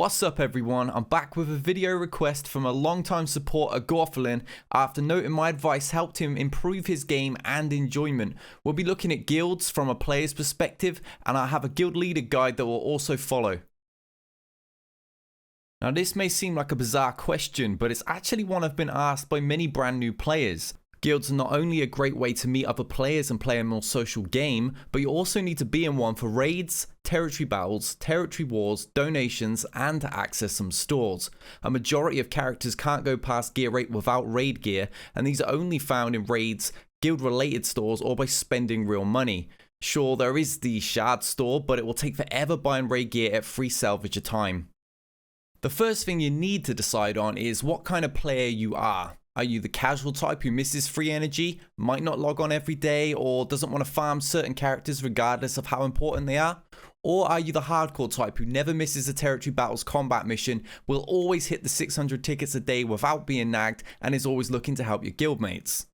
What's up everyone, I'm back with a video request from a longtime supporter Gorthalin after noting my advice helped him improve his game and enjoyment. We'll be looking at guilds from a player's perspective, and I have a guild leader guide that will also follow. Now this may seem like a bizarre question, but it's actually one I've been asked by many brand new players. Guilds are not only a great way to meet other players and play a more social game, but you also need to be in one for raids, territory battles, territory wars, donations, and to access some stores. A majority of characters can't go past gear 8 without raid gear, and these are only found in raids, guild related stores, or by spending real money. Sure, there is the shard store, but it will take forever buying raid gear at free salvage a time. The first thing you need to decide on is what kind of player you are. Are you the casual type who misses free energy, might not log on every day, or doesn't want to farm certain characters regardless of how important they are? Or are you the hardcore type who never misses a territory battles combat mission, will always hit the 600 tickets a day without being nagged, and is always looking to help your guildmates?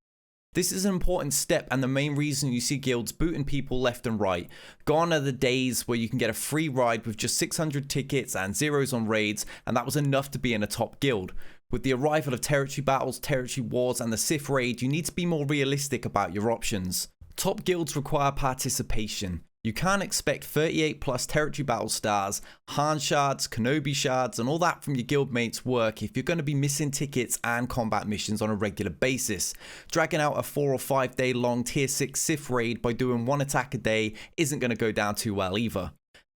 This is an important step and the main reason you see guilds booting people left and right. Gone are the days where you can get a free ride with just 600 tickets and zeros on raids, and that was enough to be in a top guild. With the arrival of territory battles, territory wars, and the Sith raid, you need to be more realistic about your options. Top guilds require participation. You can't expect 38 plus territory battle stars, Han shards, Kenobi shards, and all that from your guildmates' work if you're going to be missing tickets and combat missions on a regular basis. Dragging out a 4 or 5 day long tier 6 Sith raid by doing one attack a day isn't going to go down too well either.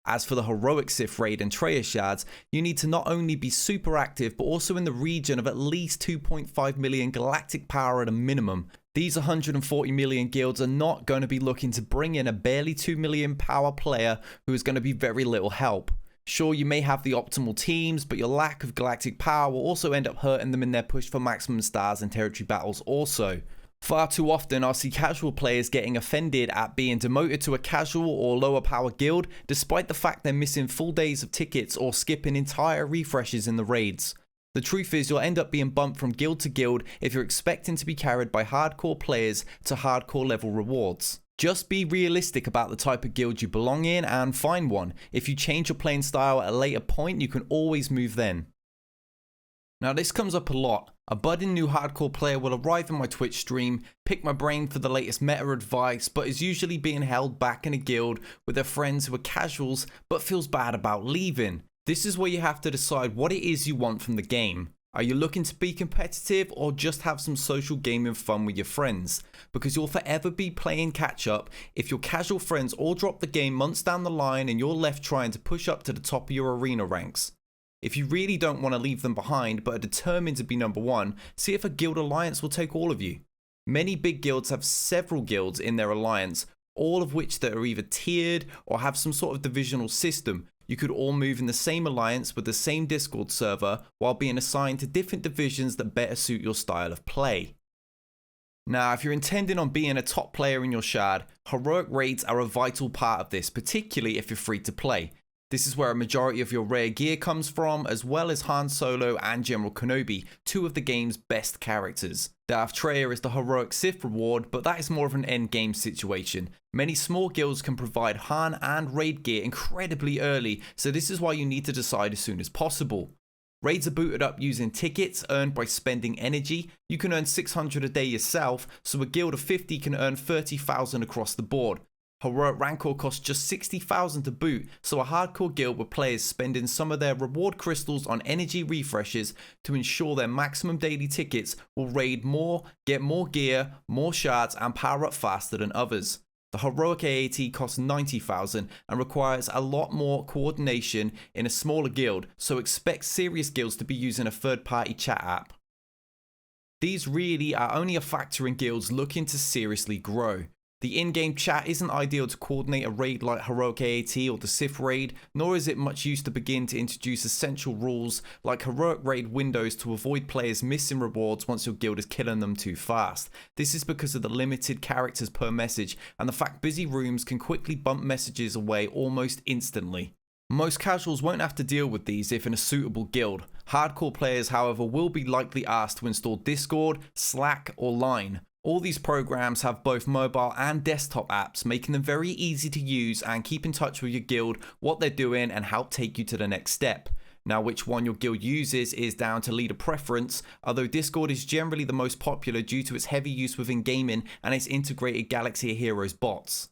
As for the heroic Sith raid and Treya shards, you need to not only be super active but also in the region of at least 2.5 million galactic power at a minimum. These 140 million guilds are not going to be looking to bring in a barely 2 million power player who is going to be very little help. Sure, you may have the optimal teams, but your lack of galactic power will also end up hurting them in their push for maximum stars and territory battles also. Far too often I'll see casual players getting offended at being demoted to a casual or lower power guild despite the fact they're missing full days of tickets or skipping entire refreshes in the raids. The truth is you'll end up being bumped from guild to guild if you're expecting to be carried by hardcore players to hardcore level rewards. Just be realistic about the type of guild you belong in and find one. If you change your playing style at a later point, you can always move then. Now this comes up a lot. A budding new hardcore player will arrive in my Twitch stream, pick my brain for the latest meta advice, but is usually being held back in a guild with their friends who are casuals but feels bad about leaving. This is where you have to decide what it is you want from the game. Are you looking to be competitive or just have some social gaming fun with your friends? Because you'll forever be playing catch up if your casual friends all drop the game months down the line and you're left trying to push up to the top of your arena ranks. If you really don't want to leave them behind but are determined to be number one, see if a guild alliance will take all of you. Many big guilds have several guilds in their alliance, all of which that are either tiered or have some sort of divisional system. You could all move in the same alliance with the same Discord server while being assigned to different divisions that better suit your style of play. Now, if you're intending on being a top player in your shard, heroic raids are a vital part of this, particularly if you're free to play. This is where a majority of your rare gear comes from, as well as Han Solo and General Kenobi, two of the game's best characters. Darth Treya is the heroic Sith reward, but that is more of an end game situation. Many small guilds can provide Han and raid gear incredibly early, so this is why you need to decide as soon as possible. Raids are booted up using tickets earned by spending energy. You can earn 600 a day yourself, so a guild of 50 can earn 30,000 across the board. Heroic Rancor costs just 60,000 to boot, so a hardcore guild with players spending some of their reward crystals on energy refreshes to ensure their maximum daily tickets will raid more, get more gear, more shards, and power up faster than others. The Heroic AAT costs 90,000 and requires a lot more coordination in a smaller guild, so expect serious guilds to be using a third-party chat app. These really are only a factor in guilds looking to seriously grow. The in-game chat isn't ideal to coordinate a raid like Heroic AAT or the Sith raid, nor is it much use to begin to introduce essential rules like Heroic raid windows to avoid players missing rewards once your guild is killing them too fast. This is because of the limited characters per message and the fact busy rooms can quickly bump messages away almost instantly. Most casuals won't have to deal with these if in a suitable guild. Hardcore players, however, will be likely asked to install Discord, Slack, or Line. All these programs have both mobile and desktop apps, making them very easy to use and keep in touch with your guild, what they're doing, and help take you to the next step. Now, which one your guild uses is down to leader preference, although Discord is generally the most popular due to its heavy use within gaming and its integrated Galaxy of Heroes bots.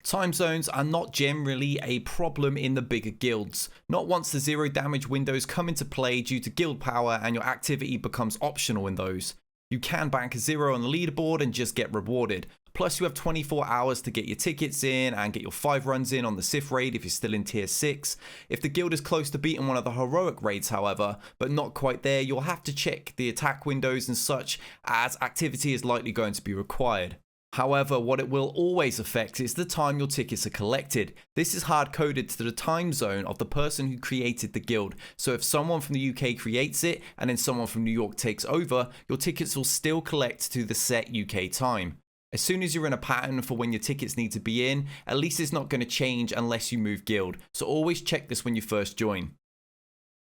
Time zones are not generally a problem in the bigger guilds, not once the zero damage windows come into play due to guild power and your activity becomes optional in those. You can bank a zero on the leaderboard and just get rewarded. Plus you have 24 hours to get your tickets in and get your 5 runs in on the Sith raid if you're still in tier 6. If the guild is close to beating one of the heroic raids however, but not quite there, you'll have to check the attack windows and such, as activity is likely going to be required. However, what it will always affect is the time your tickets are collected. This is hard coded to the time zone of the person who created the guild. So if someone from the UK creates it and then someone from New York takes over, your tickets will still collect to the set UK time. As soon as you're in a pattern for when your tickets need to be in, at least it's not going to change unless you move guild. So always check this when you first join.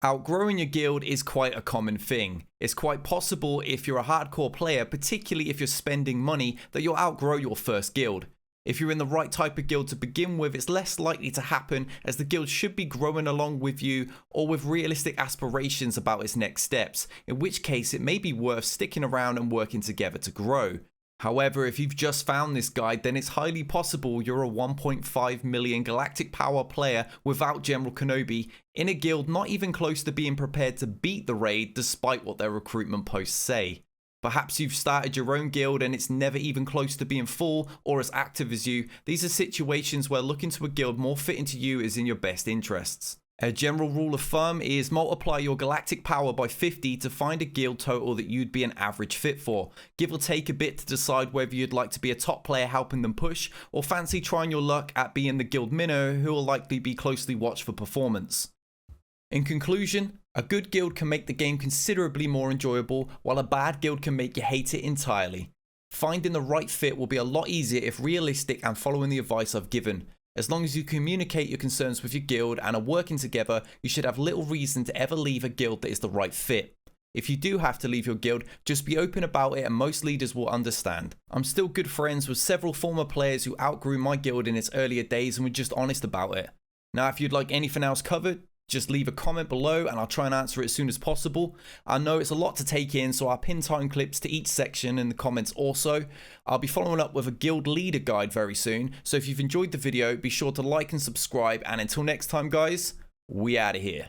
Outgrowing your guild is quite a common thing. It's quite possible if you're a hardcore player, particularly if you're spending money, that you'll outgrow your first guild. If you're in the right type of guild to begin with, it's less likely to happen as the guild should be growing along with you or with realistic aspirations about its next steps, in which case it may be worth sticking around and working together to grow. However, if you've just found this guide, then it's highly possible you're a 1.5 million galactic power player without General Kenobi, in a guild not even close to being prepared to beat the raid despite what their recruitment posts say. Perhaps you've started your own guild and it's never even close to being full or as active as you. These are situations where looking to a guild more fitting to you is in your best interests. A general rule of thumb is multiply your galactic power by 50 to find a guild total that you'd be an average fit for. Give or take a bit to decide whether you'd like to be a top player helping them push, or fancy trying your luck at being the guild minnow who will likely be closely watched for performance. In conclusion, a good guild can make the game considerably more enjoyable, while a bad guild can make you hate it entirely. Finding the right fit will be a lot easier if realistic and following the advice I've given. As long as you communicate your concerns with your guild and are working together, you should have little reason to ever leave a guild that is the right fit. If you do have to leave your guild, just be open about it and most leaders will understand. I'm still good friends with several former players who outgrew my guild in its earlier days and were just honest about it. Now if you'd like anything else covered, just leave a comment below and I'll try and answer it as soon as possible. I know it's a lot to take in, so I'll pin time clips to each section in the comments also. I'll be following up with a guild leader guide very soon, so if you've enjoyed the video, be sure to like and subscribe, and until next time guys, we out of here.